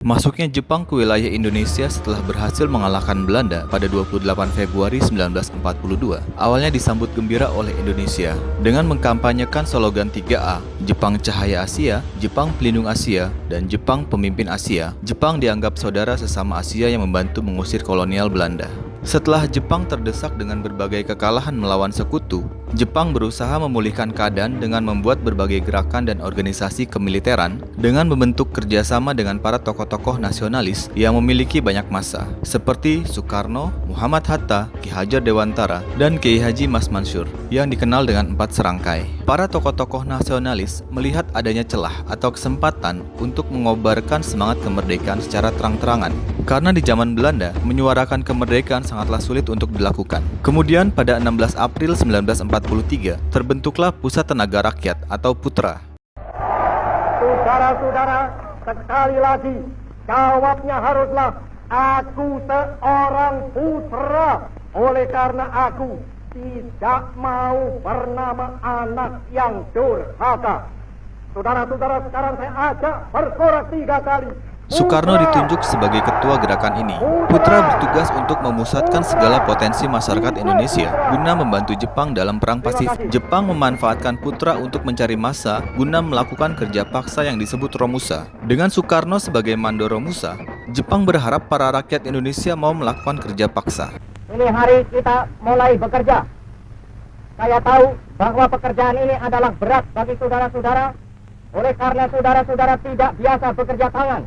Masuknya Jepang ke wilayah Indonesia setelah berhasil mengalahkan Belanda pada 28 Februari 1942, awalnya disambut gembira oleh Indonesia dengan mengkampanyekan slogan 3A, Jepang Cahaya Asia, Jepang Pelindung Asia, dan Jepang Pemimpin Asia. Jepang dianggap saudara sesama Asia yang membantu mengusir kolonial Belanda. Setelah Jepang terdesak dengan berbagai kekalahan melawan sekutu, Jepang berusaha memulihkan keadaan dengan membuat berbagai gerakan dan organisasi kemiliteran dengan membentuk kerjasama dengan para tokoh-tokoh nasionalis yang memiliki banyak massa, seperti Soekarno, Muhammad Hatta, Ki Hajar Dewantara, dan Kiai Haji Mas Mansur, yang dikenal dengan 4 serangkai. Para tokoh-tokoh nasionalis melihat adanya celah atau kesempatan untuk mengobarkan semangat kemerdekaan secara terang-terangan, karena di zaman Belanda, menyuarakan kemerdekaan sangatlah sulit untuk dilakukan. Kemudian pada 16 April 1943, terbentuklah Pusat Tenaga Rakyat atau PUTRA. Saudara-saudara, sekali lagi, jawabnya haruslah, aku seorang putra. Oleh karena aku tidak mau bernama anak yang durhaka. Saudara-saudara, sekarang saya ajak bersorak 3 kali. Soekarno ditunjuk sebagai ketua gerakan ini. Putra bertugas untuk memusatkan segala potensi masyarakat Indonesia guna membantu Jepang dalam Perang Pasifik. Jepang memanfaatkan Putra untuk mencari massa guna melakukan kerja paksa yang disebut Romusa. Dengan Soekarno sebagai Mando Romusa, Jepang berharap para rakyat Indonesia mau melakukan kerja paksa. Ini hari kita mulai bekerja. Saya tahu bahwa pekerjaan ini adalah berat bagi saudara-saudara, oleh karena saudara-saudara tidak biasa bekerja tangan.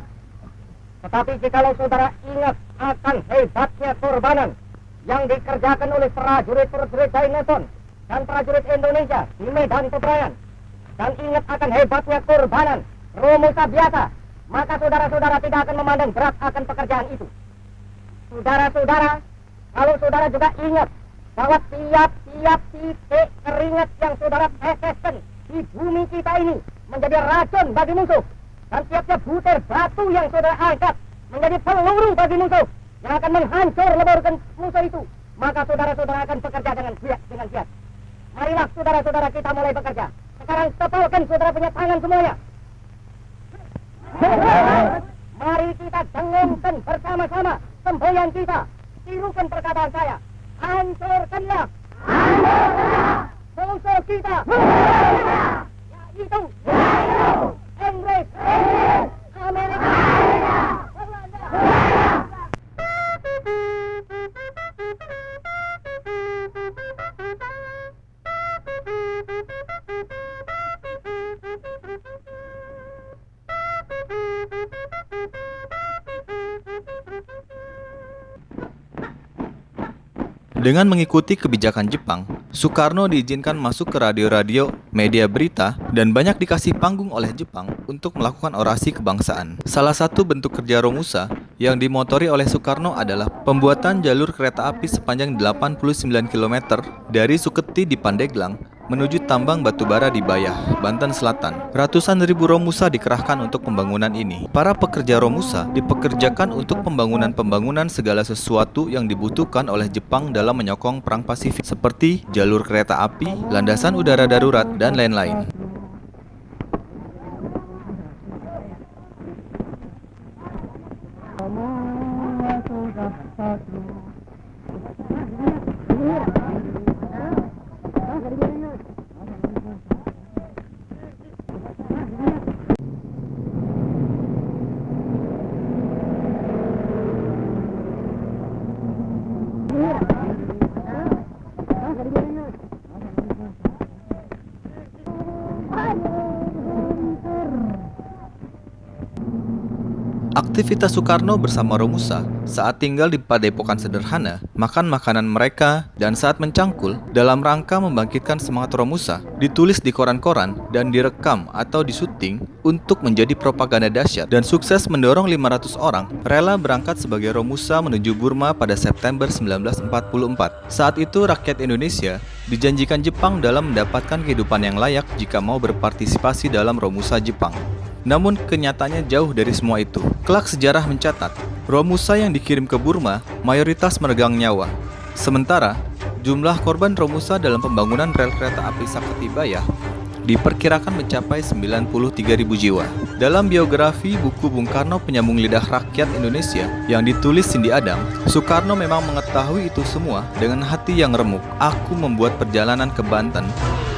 Tetapi jikalau saudara ingat akan hebatnya korbanan yang dikerjakan oleh prajurit-prajurit Dainoton dan prajurit Indonesia di medan peperangan, dan ingat akan hebatnya korbanan Romusa biasa, maka saudara-saudara tidak akan memandang berat akan pekerjaan itu. Saudara-saudara, kalau saudara juga ingat bahwa tiap-tiap titik keringat yang saudara teteskan di bumi kita ini menjadi racun bagi musuh, dan tiap-tiap butir batu yang saudara angkat menjadi peluru bagi musuh yang akan menghancur leburkan musuh itu, maka saudara-saudara akan bekerja dengan giat. Marilah saudara-saudara kita mulai bekerja. Sekarang tepalkan saudara punya tangan semuanya. Mari kita dengungkan bersama-sama semboyan kita. Tirukan perkataan saya. Hancurkanlah musuh kita. Yaitu Inggris, Amerika, Belanda. Dengan mengikuti kebijakan Jepang, Soekarno diizinkan masuk ke radio-radio, media berita, dan banyak dikasih panggung oleh Jepang untuk melakukan orasi kebangsaan. Salah satu bentuk kerja Romusa yang dimotori oleh Soekarno adalah pembuatan jalur kereta api sepanjang 89 km dari Suketi di Pandeglang menuju tambang batubara di Bayah, Banten Selatan. Ratusan ribu Romusa dikerahkan untuk pembangunan ini. Para pekerja Romusa dipekerjakan untuk pembangunan segala sesuatu yang dibutuhkan oleh Jepang dalam menyokong Perang Pasifik, seperti jalur kereta api, landasan udara darurat, dan lain-lain. Aktivitas Soekarno bersama Romusa saat tinggal di padepokan sederhana, makan makanan mereka, dan saat mencangkul dalam rangka membangkitkan semangat Romusa, ditulis di koran-koran dan direkam atau disuting untuk menjadi propaganda dahsyat dan sukses mendorong 500 orang rela berangkat sebagai Romusa menuju Burma pada September 1944. Saat itu rakyat Indonesia dijanjikan Jepang dalam mendapatkan kehidupan yang layak jika mau berpartisipasi dalam Romusa Jepang. Namun kenyataannya jauh dari semua itu. Kelak sejarah mencatat, Romusa yang dikirim ke Burma mayoritas meregang nyawa. Sementara, jumlah korban Romusa dalam pembangunan rel kereta api Saketi Bayah diperkirakan mencapai 93.000 jiwa. Dalam biografi buku Bung Karno Penyambung Lidah Rakyat Indonesia yang ditulis Cindy Adam, Soekarno memang mengetahui itu semua dengan hati yang remuk. Aku membuat perjalanan ke Banten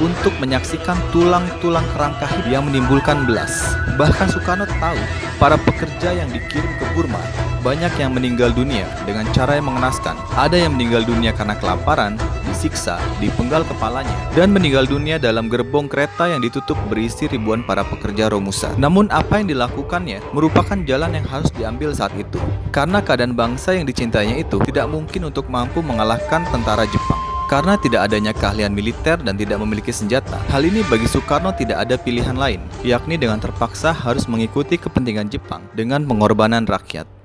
untuk menyaksikan tulang-tulang kerangka hidup yang menimbulkan belas. Bahkan Soekarno tahu para pekerja yang dikirim ke Burma banyak yang meninggal dunia dengan cara yang mengenaskan. Ada yang meninggal dunia karena kelaparan, disiksa, dipenggal kepalanya, dan meninggal dunia dalam gerbong kereta yang ditutup berisi ribuan para pekerja Romusa. Namun apa yang dilakukannya merupakan jalan yang harus diambil saat itu. Karena keadaan bangsa yang dicintainya itu tidak mungkin untuk mampu mengalahkan tentara Jepang. Karena tidak adanya keahlian militer dan tidak memiliki senjata. Hal ini bagi Soekarno tidak ada pilihan lain, yakni dengan terpaksa harus mengikuti kepentingan Jepang dengan pengorbanan rakyat.